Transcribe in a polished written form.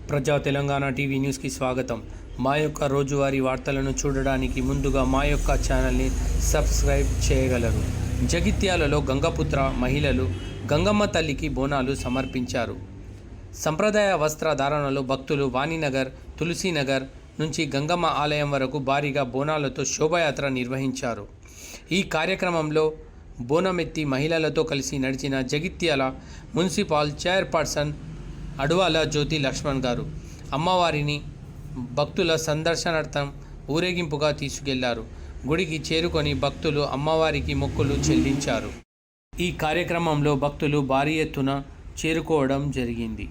ప్రజా తెలంగాణ టీవీ న్యూస్కి స్వాగతం. మా యొక్క రోజువారీ వార్తలను చూడడానికి ముందుగా మా యొక్క ఛానల్ని సబ్స్క్రైబ్ చేయగలరు. జగిత్యాలలో గంగపుత్ర మహిళలు గంగమ్మ తల్లికి బోనాలు సమర్పించారు. సంప్రదాయ వస్త్రధారణలో భక్తులు వాణినగర్, తులసీనగర్ నుంచి గంగమ్మ ఆలయం వరకు భారీగా బోనాలతో శోభాయాత్ర నిర్వహించారు. ఈ కార్యక్రమంలో బోనమెత్తి మహిళలతో కలిసి నడిచిన జగిత్యాల మున్సిపల్ చైర్పర్సన్ అడవాల జ్యోతి లక్ష్మణ్ గారు అమ్మవారిని భక్తుల సందర్శనార్థం ఊరేగింపుగా తీసుకెళ్లారు. గుడికి చేరుకొని భక్తులు అమ్మవారికి మొక్కులు చెల్లించారు. ఈ కార్యక్రమంలో భక్తులు భారీ ఎత్తున చేరుకోవడం జరిగింది.